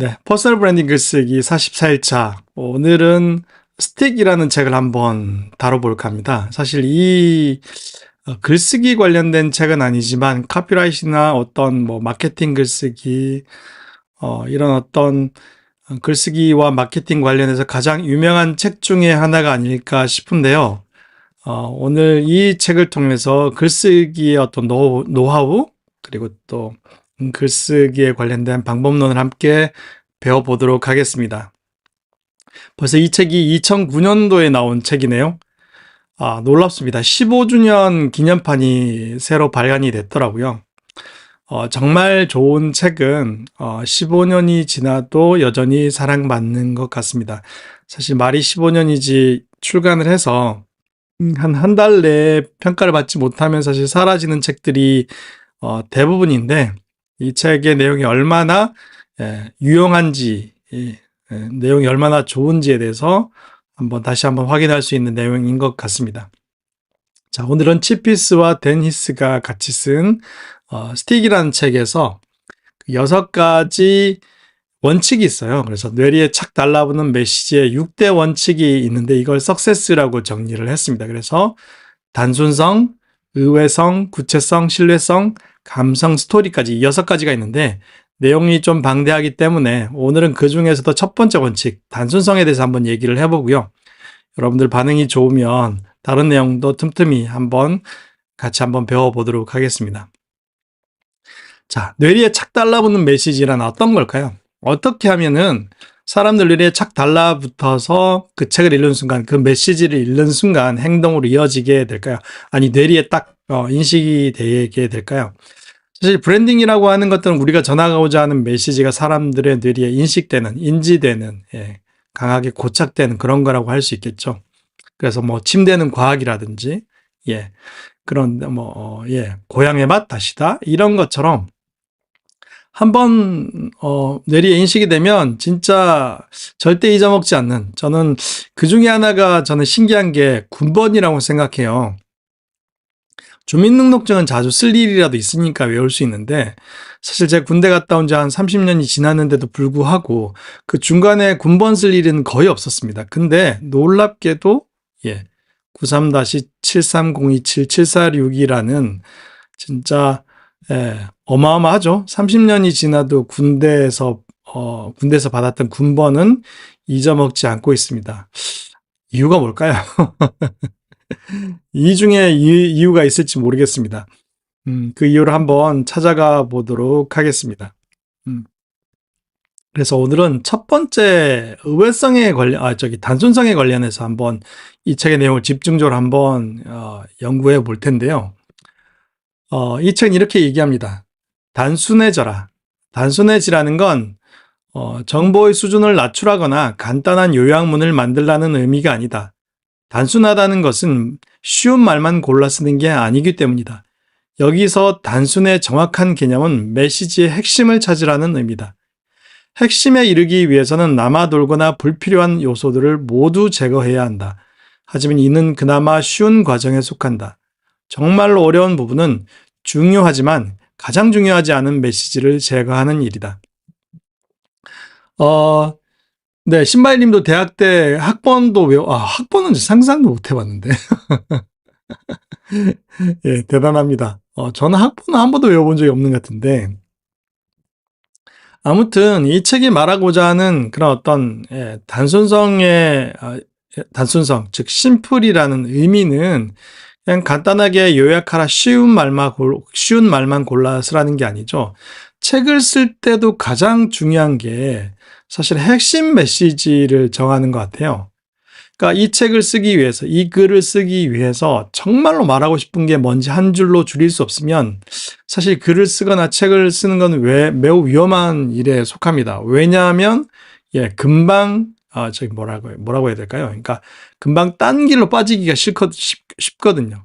네, 퍼스널 브랜딩 글쓰기 44일차. 오늘은 스틱이라는 책을 한번 다뤄볼까 합니다. 사실 이 글쓰기 관련된 책은 아니지만 카피라이트나 어떤 마케팅 글쓰기, 이런 어떤 글쓰기와 마케팅 관련해서 가장 유명한 책 중에 하나가 아닐까 싶은데요. 오늘 이 책을 통해서 글쓰기의 어떤 노하우, 그리고 또 글쓰기에 관련된 방법론을 함께 배워보도록 하겠습니다. 벌써 이 책이 2009년도에 나온 책이네요. 놀랍습니다. 15주년 기념판이 새로 발간이 됐더라고요. 정말 좋은 책은 15년이 지나도 여전히 사랑받는 것 같습니다. 사실 말이 15년이지 출간을 해서 한 달 내에 평가를 받지 못하면 사실 사라지는 책들이 대부분인데, 이 책의 내용이 얼마나 유용한지, 내용이 얼마나 좋은지에 대해서 다시 한번 확인할 수 있는 내용인 것 같습니다. 자, 오늘은 치피스와 댄 히스가 같이 쓴 스틱이라는 책에서 6가지 원칙이 있어요. 그래서 뇌리에 착 달라붙는 메시지의 6대 원칙이 있는데 이걸 석세스라고 정리를 했습니다. 그래서 단순성, 의외성, 구체성, 신뢰성, 감성, 스토리까지 6가지가 있는데 내용이 좀 방대하기 때문에 오늘은 그 중에서도 첫 번째 원칙, 단순성에 대해서 한번 얘기를 해보고요. 여러분들 반응이 좋으면 다른 내용도 틈틈이 같이 한번 배워보도록 하겠습니다. 자, 뇌리에 착 달라붙는 메시지란 어떤 걸까요? 어떻게 하면은 사람들 뇌리에 착 달라붙어서 그 책을 읽는 순간, 그 메시지를 읽는 순간 행동으로 이어지게 될까요? 아니, 뇌리에 딱 인식이 되게 될까요? 사실 브랜딩이라고 하는 것들은 우리가 전하고자 하는 메시지가 사람들의 뇌리에 인식되는, 인지되는, 강하게 고착되는 그런 거라고 할 수 있겠죠. 그래서 침대는 과학이라든지, 그런 고향의 맛 다시다 이런 것처럼 한번 뇌리에 인식이 되면 진짜 절대 잊어먹지 않는, 저는 그 중에 하나가 저는 신기한 게 군번이라고 생각해요. 주민등록증은 자주 쓸 일이라도 있으니까 외울 수 있는데, 사실 제가 군대 갔다 온 지 한 30년이 지났는데도 불구하고 그 중간에 군번 쓸 일은 거의 없었습니다. 근데 놀랍게도 93027746이라는 진짜 어마어마하죠. 30년이 지나도 군대에서 받았던 군번은 잊어먹지 않고 있습니다. 이유가 뭘까요? 이 중에 이유가 있을지 모르겠습니다. 그 이유를 한번 찾아가 보도록 하겠습니다. 그래서 오늘은 첫 번째 단순성에 관련해서 한번 이 책의 내용을 집중적으로 한번 연구해 볼 텐데요. 이 책은 이렇게 얘기합니다. 단순해져라. 단순해지라는 건 정보의 수준을 낮추라거나 간단한 요약문을 만들라는 의미가 아니다. 단순하다는 것은 쉬운 말만 골라 쓰는 게 아니기 때문이다. 여기서 단순의 정확한 개념은 메시지의 핵심을 찾으라는 의미다. 핵심에 이르기 위해서는 남아돌거나 불필요한 요소들을 모두 제거해야 한다. 하지만 이는 그나마 쉬운 과정에 속한다. 정말로 어려운 부분은 중요하지만 가장 중요하지 않은 메시지를 제거하는 일이다. 네, 신바이님도 대학 때 학번도 학번은 상상도 못 해봤는데. 예, 대단합니다. 저는 학번은 한 번도 외워본 적이 없는 것 같은데. 아무튼 이 책이 말하고자 하는 그런 어떤 단순성, 즉 심플이라는 의미는 그냥 간단하게 요약하라, 쉬운 말만 골라 쓰라는 게 아니죠. 책을 쓸 때도 가장 중요한 게 사실 핵심 메시지를 정하는 것 같아요. 그러니까 이 책을 쓰기 위해서, 이 글을 쓰기 위해서 정말로 말하고 싶은 게 뭔지 한 줄로 줄일 수 없으면 사실 글을 쓰거나 책을 쓰는 건 매우 위험한 일에 속합니다. 왜냐하면 금방 뭐라고 해야 될까요? 그러니까 금방 딴 길로 빠지기가 쉽거든요.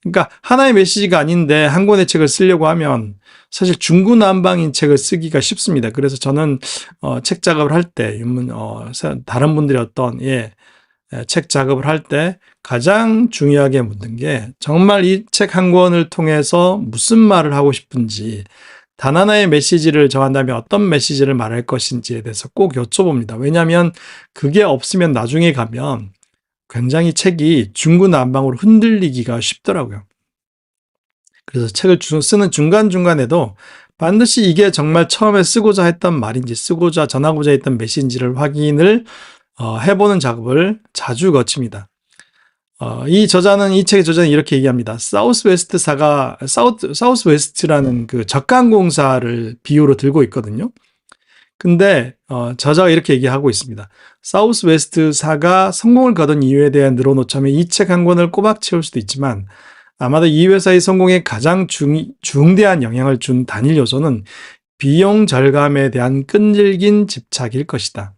그러니까 하나의 메시지가 아닌데 한 권의 책을 쓰려고 하면 사실 중구난방인 책을 쓰기가 쉽습니다. 그래서 저는 책 작업을 할 때, 다른 분들이 책 작업을 할 때 가장 중요하게 묻는 게 정말 이 책 한 권을 통해서 무슨 말을 하고 싶은지, 단 하나의 메시지를 정한다면 어떤 메시지를 말할 것인지에 대해서 꼭 여쭤봅니다. 왜냐하면 그게 없으면 나중에 가면 굉장히 책이 중구난방으로 흔들리기가 쉽더라고요. 그래서 책을 쓰는 중간중간에도 반드시 이게 정말 처음에 쓰고자 했던 말인지 전하고자 했던 메시지를 확인을 해보는 작업을 자주 거칩니다. 이 책의 저자는 이렇게 얘기합니다. 사우스웨스트라는 그 저가항공사를 비유로 들고 있거든요. 근데 저자가 이렇게 얘기하고 있습니다. 사우스웨스트사가 성공을 거둔 이유에 대한 늘어놓자면 이 책 한 권을 꼬박 채울 수도 있지만 아마도 이 회사의 성공에 가장 중대한 영향을 준 단일 요소는 비용 절감에 대한 끈질긴 집착일 것이다.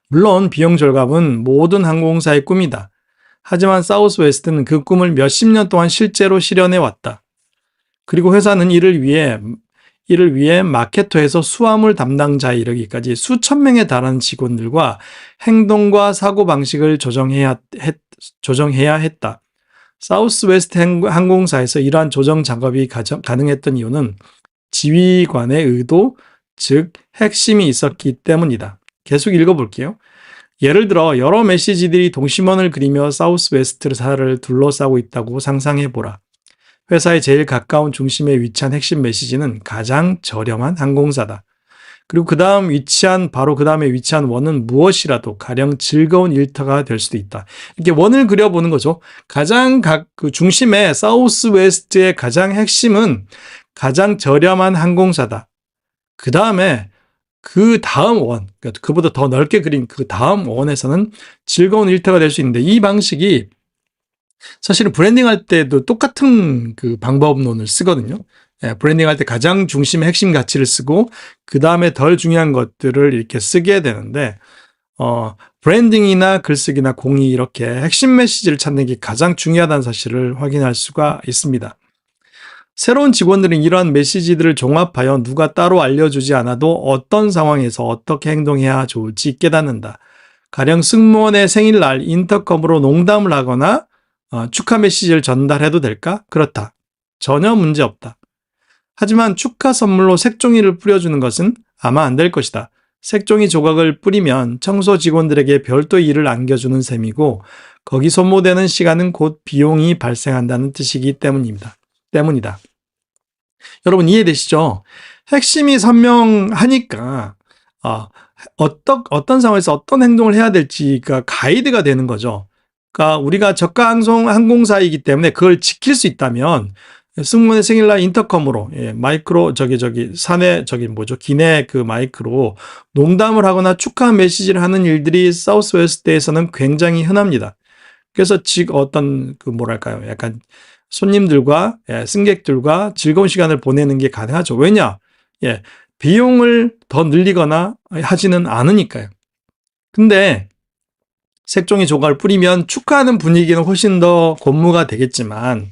물론 비용 절감은 모든 항공사의 꿈이다. 하지만 사우스웨스트는 그 꿈을 몇십 년 동안 실제로 실현해 왔다. 그리고 회사는 이를 위해 마케터에서 수화물 담당자에 이르기까지 수천 명에 달하는 직원들과 행동과 사고방식을 조정해야 했다. 사우스웨스트 항공사에서 이러한 조정 작업이 가능했던 이유는 지휘관의 의도, 즉 핵심이 있었기 때문이다. 계속 읽어볼게요. 예를 들어 여러 메시지들이 동심원을 그리며 사우스웨스트사를 둘러싸고 있다고 상상해보라. 회사의 제일 가까운 중심에 위치한 핵심 메시지는 가장 저렴한 항공사다. 그리고 그 다음에 위치한 원은 무엇이라도 가령 즐거운 일터가 될 수도 있다. 이렇게 원을 그려보는 거죠. 그 중심에 사우스웨스트의 가장 핵심은 가장 저렴한 항공사다. 그 다음에 그 다음 원, 그러니까 그보다 더 넓게 그린 그 다음 원에서는 즐거운 일터가 될 수 있는데 이 방식이 사실은 브랜딩할 때도 똑같은 그 방법론을 쓰거든요. 브랜딩할 때 가장 중심의 핵심 가치를 쓰고 그 다음에 덜 중요한 것들을 이렇게 쓰게 되는데 브랜딩이나 글쓰기나 공이 이렇게 핵심 메시지를 찾는 게 가장 중요하다는 사실을 확인할 수가 있습니다. 새로운 직원들은 이러한 메시지들을 종합하여 누가 따로 알려주지 않아도 어떤 상황에서 어떻게 행동해야 좋을지 깨닫는다. 가령 승무원의 생일날 인터컴으로 농담을 하거나 축하 메시지를 전달해도 될까? 그렇다. 전혀 문제 없다. 하지만 축하 선물로 색종이를 뿌려주는 것은 아마 안 될 것이다. 색종이 조각을 뿌리면 청소 직원들에게 별도의 일을 안겨주는 셈이고 거기 소모되는 시간은 곧 비용이 발생한다는 뜻이기 때문이다. 여러분 이해되시죠? 핵심이 선명하니까 어떤 상황에서 어떤 행동을 해야 될지가 가이드가 되는 거죠. 그러니까 우리가 저가 항공사이기 때문에 그걸 지킬 수 있다면 승무원의 생일날 인터컴으로 마이크로 기내 그 마이크로 농담을 하거나 축하 메시지를 하는 일들이 사우스웨스트에서는 굉장히 흔합니다. 그래서 약간 손님들과 승객들과 즐거운 시간을 보내는 게 가능하죠. 왜냐? 비용을 더 늘리거나 하지는 않으니까요. 근데 색종이 조각을 뿌리면 축하하는 분위기는 훨씬 더 고무가 되겠지만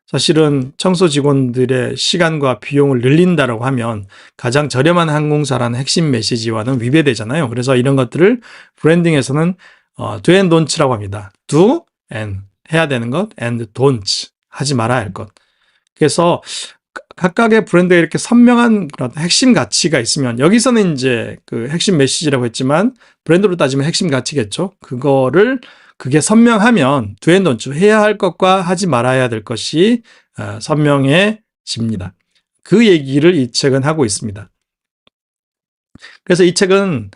사실은 청소 직원들의 시간과 비용을 늘린다라고 하면 가장 저렴한 항공사라는 핵심 메시지와는 위배되잖아요. 그래서 이런 것들을 브랜딩에서는 do and don't라고 합니다. do and 해야 되는 것 and don't 하지 말아야 할 것. 그래서 각각의 브랜드에 이렇게 선명한 그런 핵심 가치가 있으면 여기서는 이제 그 핵심 메시지라고 했지만 브랜드로 따지면 핵심 가치겠죠. 그게 선명하면 do and don't 해야 할 것과 하지 말아야 될 것이 선명해집니다. 그 얘기를 이 책은 하고 있습니다. 그래서 이 책은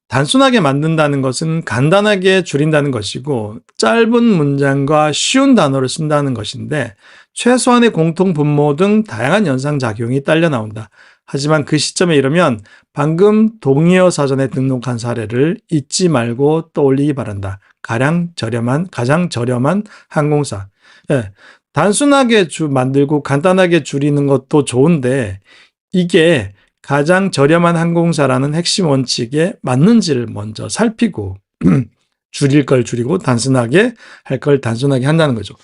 단순하게 만든다는 것은 간단하게 줄인다는 것이고 짧은 문장과 쉬운 단어를 쓴다는 것인데 최소한의 공통 분모 등 다양한 연상작용이 딸려 나온다. 하지만 그 시점에 이르면 방금 동의어 사전에 등록한 사례를 잊지 말고 떠올리기 바란다. 가장 저렴한 항공사. 단순하게 만들고 간단하게 줄이는 것도 좋은데 이게 가장 저렴한 항공사라는 핵심 원칙에 맞는지를 먼저 살피고 줄일 걸 줄이고 단순하게 할 걸 단순하게 한다는 거죠.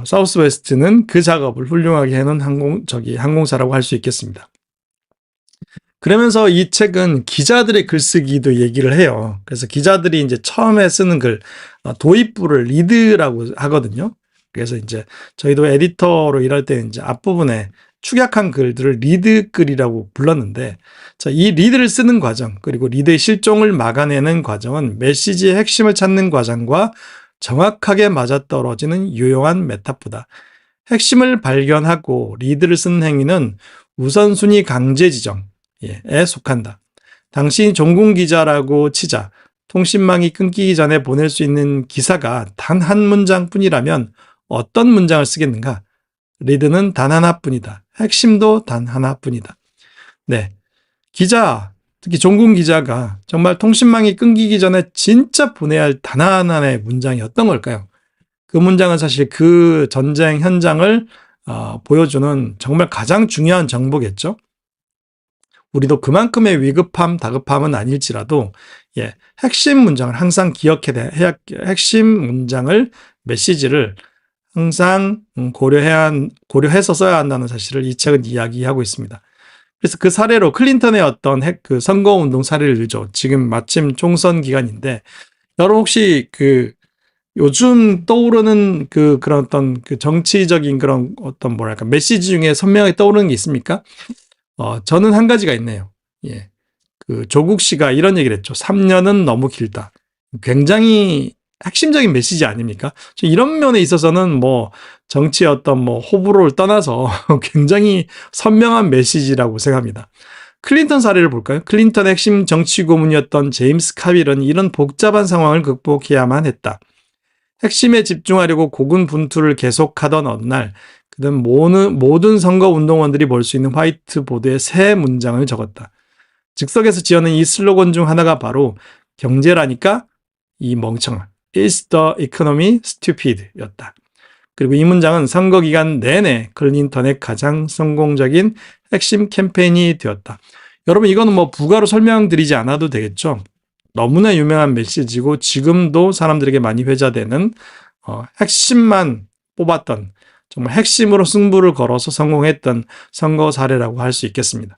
사우스웨스트는 그 작업을 훌륭하게 해놓은 항공사라고 할 수 있겠습니다. 그러면서 이 책은 기자들의 글쓰기도 얘기를 해요. 그래서 기자들이 이제 처음에 쓰는 글, 도입부를 리드라고 하거든요. 그래서 이제 저희도 에디터로 일할 때 이제 앞부분에 축약한 글들을 리드 글이라고 불렀는데, 자, 이 리드를 쓰는 과정, 그리고 리드의 실종을 막아내는 과정은 메시지의 핵심을 찾는 과정과 정확하게 맞아떨어지는 유용한 메타포다. 핵심을 발견하고 리드를 쓰는 행위는 우선순위 강제 지정에 속한다. 당신이 종군 기자라고 치자 통신망이 끊기기 전에 보낼 수 있는 기사가 단 한 문장뿐이라면 어떤 문장을 쓰겠는가? 리드는 단 하나뿐이다. 핵심도 단 하나뿐이다. 네, 기자, 특히 종군 기자가 정말 통신망이 끊기기 전에 진짜 보내야 할 단 하나의 문장이 어떤 걸까요? 그 문장은 사실 그 전쟁 현장을 보여주는 정말 가장 중요한 정보겠죠. 우리도 그만큼의 위급함, 다급함은 아닐지라도 핵심 문장을 항상 기억해야 핵심 문장을 메시지를 항상 고려해서 써야 한다는 사실을 이 책은 이야기하고 있습니다. 그래서 그 사례로 클린턴의 어떤 그 선거운동 사례를 들죠. 지금 마침 총선 기간인데 여러분 혹시 그 요즘 떠오르는 그런 어떤 그 정치적인 그런 어떤 뭐랄까 메시지 중에 선명하게 떠오르는 게 있습니까? 저는 한 가지가 있네요. 그 조국 씨가 이런 얘기를 했죠. 3년은 너무 길다. 굉장히 핵심적인 메시지 아닙니까? 이런 면에 있어서는 뭐 정치의 어떤 뭐 호불호를 떠나서 굉장히 선명한 메시지라고 생각합니다. 클린턴 사례를 볼까요? 클린턴의 핵심 정치 고문이었던 제임스 카빌은 이런 복잡한 상황을 극복해야만 했다. 핵심에 집중하려고 고군분투를 계속하던 어느 날 그는 모든 선거 운동원들이 볼 수 있는 화이트보드에 세 문장을 적었다. 즉석에서 지어낸 이 슬로건 중 하나가 바로 경제라니까 이 멍청아. Is the economy stupid? 였다. 그리고 이 문장은 선거 기간 내내 클린턴의 가장 성공적인 핵심 캠페인이 되었다. 여러분 이거는 뭐 부가로 설명드리지 않아도 되겠죠. 너무나 유명한 메시지고 지금도 사람들에게 많이 회자되는 핵심만 뽑았던 정말 핵심으로 승부를 걸어서 성공했던 선거 사례라고 할 수 있겠습니다.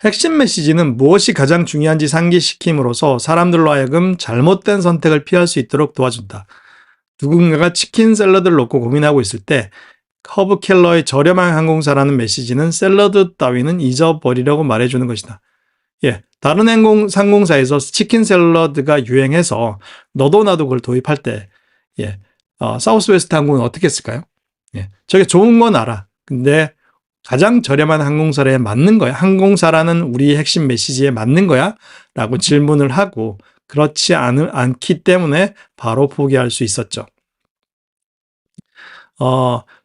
핵심 메시지는 무엇이 가장 중요한지 상기시킴으로써 사람들로 하여금 잘못된 선택을 피할 수 있도록 도와준다. 누군가가 치킨 샐러드를 놓고 고민하고 있을 때 허브 켈러의 저렴한 항공사라는 메시지는 샐러드 따위는 잊어버리려고 말해주는 것이다. 다른 항공사에서 치킨 샐러드가 유행해서 너도 나도 그걸 도입할 때 사우스웨스트 항공은 어떻게 했을까요? 저게 좋은 건 알아. 근데 가장 저렴한 항공사에 맞는 거야? 항공사라는 우리의 핵심 메시지에 맞는 거야? 라고 질문을 하고 그렇지 않기 때문에 바로 포기할 수 있었죠.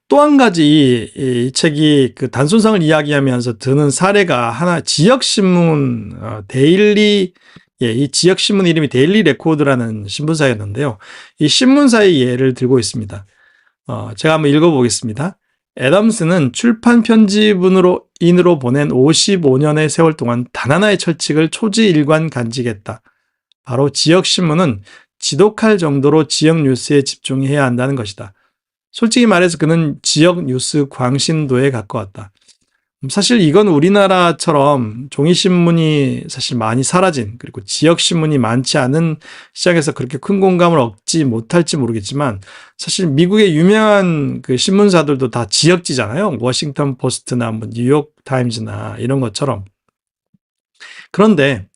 또 한 가지 이 책이 그 단순성을 이야기하면서 드는 사례가 하나 지역신문 데일리 이 지역신문 이름이 데일리 레코드라는 신문사였는데요. 이 신문사의 예를 들고 있습니다. 제가 한번 읽어보겠습니다. 애덤스는 출판 편집인으로 보낸 55년의 세월 동안 단 하나의 철칙을 초지일관 간직했다. 바로 지역신문은 지독할 정도로 지역 뉴스에 집중해야 한다는 것이다. 솔직히 말해서 그는 지역 뉴스 광신도에 가까웠다. 사실 이건 우리나라처럼 종이신문이 사실 많이 사라진 그리고 지역신문이 많지 않은 시장에서 그렇게 큰 공감을 얻지 못할지 모르겠지만 사실 미국의 유명한 그 신문사들도 다 지역지잖아요. 워싱턴 포스트나 뭐 뉴욕 타임즈나 이런 것처럼. 그런데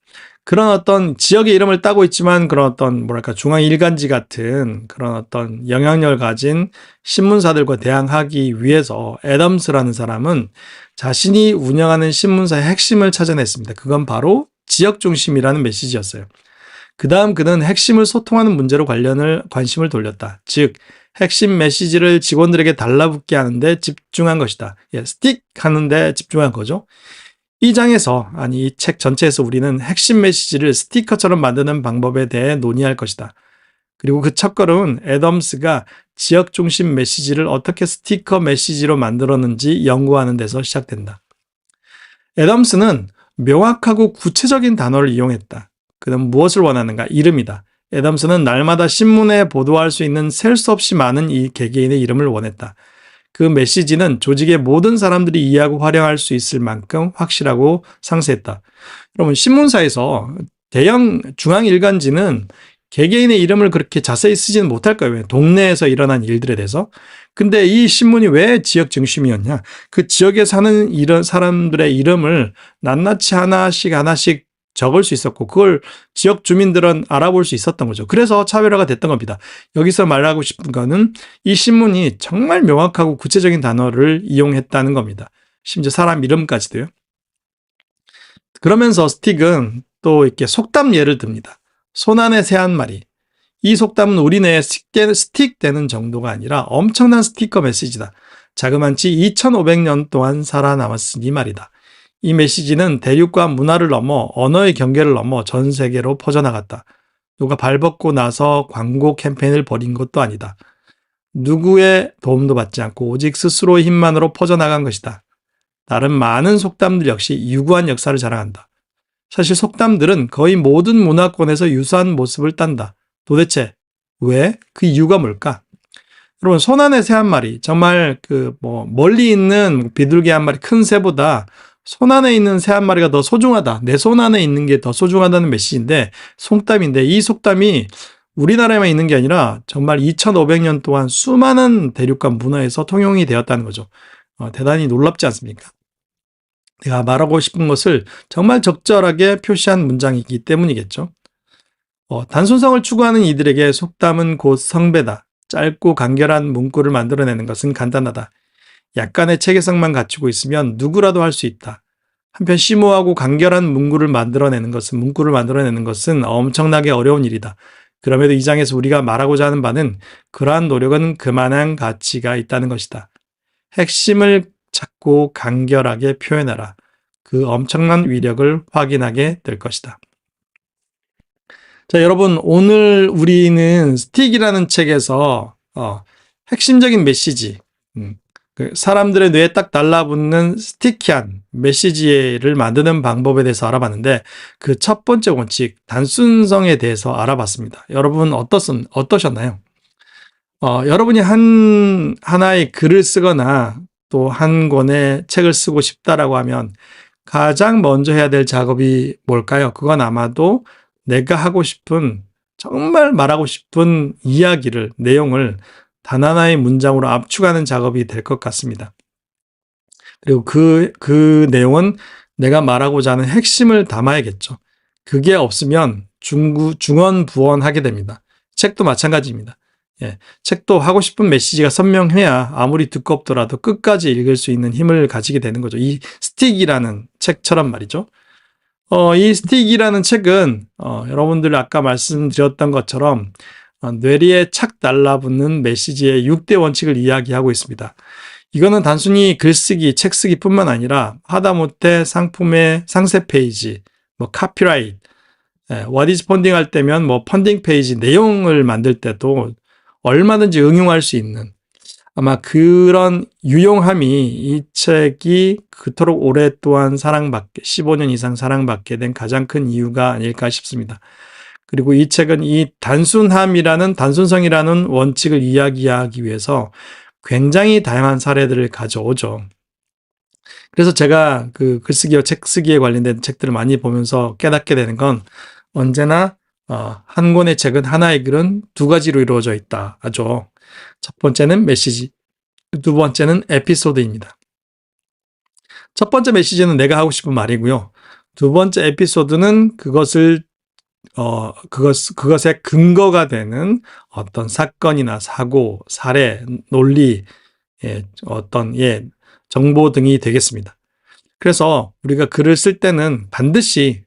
그런 어떤 지역의 이름을 따고 있지만 그런 어떤 뭐랄까 중앙일간지 같은 그런 어떤 영향력을 가진 신문사들과 대항하기 위해서 애덤스라는 사람은 자신이 운영하는 신문사의 핵심을 찾아냈습니다. 그건 바로 지역 중심이라는 메시지였어요. 그 다음 그는 핵심을 소통하는 문제로 관심을 돌렸다. 즉 핵심 메시지를 직원들에게 달라붙게 하는데 집중한 것이다. 스틱 하는데 집중한 거죠. 이 장에서 이 책 전체에서 우리는 핵심 메시지를 스티커처럼 만드는 방법에 대해 논의할 것이다. 그리고 그 첫걸음은 애덤스가 지역 중심 메시지를 어떻게 스티커 메시지로 만들었는지 연구하는 데서 시작된다. 애덤스는 명확하고 구체적인 단어를 이용했다. 그는 무엇을 원하는가? 이름이다. 애덤스는 날마다 신문에 보도할 수 있는 셀 수 없이 많은 이 개개인의 이름을 원했다. 그 메시지는 조직의 모든 사람들이 이해하고 활용할 수 있을 만큼 확실하고 상세했다. 여러분 신문사에서 대형 중앙일간지는 개개인의 이름을 그렇게 자세히 쓰지는 못할 거예요. 동네에서 일어난 일들에 대해서. 근데 이 신문이 왜 지역 중심이었냐? 그 지역에 사는 이런 사람들의 이름을 낱낱이 하나씩 적을 수 있었고, 그걸 지역 주민들은 알아볼 수 있었던 거죠. 그래서 차별화가 됐던 겁니다. 여기서 말하고 싶은 거는 이 신문이 정말 명확하고 구체적인 단어를 이용했다는 겁니다. 심지어 사람 이름까지도요. 그러면서 스틱은 또 이렇게 속담 예를 듭니다. 손 안에 새 한 마리. 이 속담은 우리 내에 스틱되는 정도가 아니라 엄청난 스티커 메시지다. 자그만치 2500년 동안 살아남았으니 말이다. 이 메시지는 대륙과 문화를 넘어 언어의 경계를 넘어 전 세계로 퍼져나갔다. 누가 발벗고 나서 광고 캠페인을 벌인 것도 아니다. 누구의 도움도 받지 않고 오직 스스로의 힘만으로 퍼져나간 것이다. 다른 많은 속담들 역시 유구한 역사를 자랑한다. 사실 속담들은 거의 모든 문화권에서 유사한 모습을 딴다. 도대체 왜? 그 이유가 뭘까? 여러분, 손 안에 새 한 마리. 정말 멀리 있는 비둘기 한 마리, 큰 새보다 손 안에 있는 새 한 마리가 더 소중하다. 내 손 안에 있는 게 더 소중하다는 메시지인데, 속담인데, 이 속담이 우리나라에만 있는 게 아니라 정말 2500년 동안 수많은 대륙과 문화에서 통용이 되었다는 거죠. 대단히 놀랍지 않습니까? 내가 말하고 싶은 것을 정말 적절하게 표시한 문장이기 때문이겠죠. 단순성을 추구하는 이들에게 속담은 곧 성배다. 짧고 간결한 문구를 만들어내는 것은 간단하다. 약간의 체계성만 갖추고 있으면 누구라도 할 수 있다. 한편 심오하고 간결한 문구를 만들어내는 것은 엄청나게 어려운 일이다. 그럼에도 이 장에서 우리가 말하고자 하는 바는 그러한 노력은 그만한 가치가 있다는 것이다. 핵심을 찾고 간결하게 표현하라. 그 엄청난 위력을 확인하게 될 것이다. 자, 여러분, 오늘 우리는 스틱이라는 책에서 핵심적인 메시지, 사람들의 뇌에 딱 달라붙는 스티키한 메시지를 만드는 방법에 대해서 알아봤는데, 그 첫 번째 원칙, 단순성에 대해서 알아봤습니다. 여러분 어떠셨나요? 여러분이 하나의 글을 쓰거나 또 한 권의 책을 쓰고 싶다라고 하면 가장 먼저 해야 될 작업이 뭘까요? 그건 아마도 내가 하고 싶은, 정말 말하고 싶은 이야기를, 내용을 단 하나의 문장으로 압축하는 작업이 될 것 같습니다. 그리고 그 내용은 내가 말하고자 하는 핵심을 담아야겠죠. 그게 없으면 중언부언하게 됩니다. 책도 마찬가지입니다. 책도 하고 싶은 메시지가 선명해야 아무리 두껍더라도 끝까지 읽을 수 있는 힘을 가지게 되는 거죠. 이 스틱이라는 책처럼 말이죠. 이 스틱이라는 책은 여러분들 아까 말씀드렸던 것처럼 뇌리에 착 달라붙는 메시지의 6대 원칙을 이야기하고 있습니다. 이거는 단순히 글쓰기, 책쓰기뿐만 아니라 하다못해 상품의 상세 페이지, 카피라이트, what is funding 할 때면 펀딩 페이지 내용을 만들 때도 얼마든지 응용할 수 있는, 아마 그런 유용함이 이 책이 그토록 오랫동안 15년 이상 사랑받게 된 가장 큰 이유가 아닐까 싶습니다. 그리고 이 책은 이 단순성이라는 원칙을 이야기하기 위해서 굉장히 다양한 사례들을 가져오죠. 그래서 제가 그 글쓰기와 책쓰기에 관련된 책들을 많이 보면서 깨닫게 되는 건, 언제나 한 권의 책은, 하나의 글은 두 가지로 이루어져 있다 하죠. 첫 번째는 메시지, 두 번째는 에피소드입니다. 첫 번째 메시지는 내가 하고 싶은 말이고요. 두 번째 에피소드는 그것의 근거가 되는 어떤 사건이나 사고, 사례, 논리, 정보 등이 되겠습니다. 그래서 우리가 글을 쓸 때는 반드시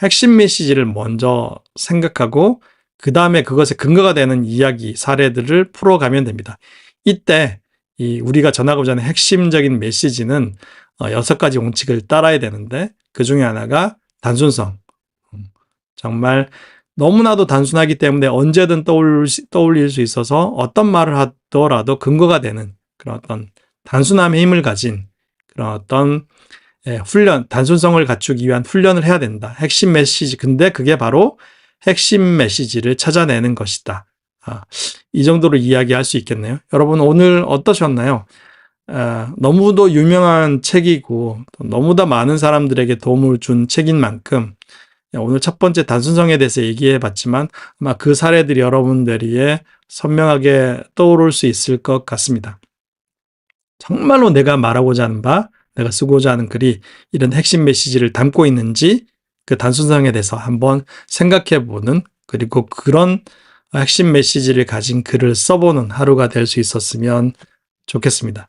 핵심 메시지를 먼저 생각하고 그 다음에 그것의 근거가 되는 이야기, 사례들을 풀어가면 됩니다. 이때 우리가 전하고자 하는 핵심적인 메시지는 6가지 원칙을 따라야 되는데, 그 중에 하나가 단순성. 정말 너무나도 단순하기 때문에 언제든 떠올릴 수 있어서 어떤 말을 하더라도 근거가 되는 그런 어떤 단순함의 힘을 가진 그런 어떤 단순성을 갖추기 위한 훈련을 해야 된다. 핵심 메시지. 근데 그게 바로 핵심 메시지를 찾아내는 것이다. 이 정도로 이야기할 수 있겠네요. 여러분, 오늘 어떠셨나요? 너무도 유명한 책이고 너무나 많은 사람들에게 도움을 준 책인 만큼 오늘 첫 번째 단순성에 대해서 얘기해 봤지만 아마 그 사례들이 여러분들이 선명하게 떠오를 수 있을 것 같습니다. 정말로 내가 말하고자 하는 바, 내가 쓰고자 하는 글이 이런 핵심 메시지를 담고 있는지 그 단순성에 대해서 한번 생각해 보는, 그리고 그런 핵심 메시지를 가진 글을 써보는 하루가 될 수 있었으면 좋겠습니다.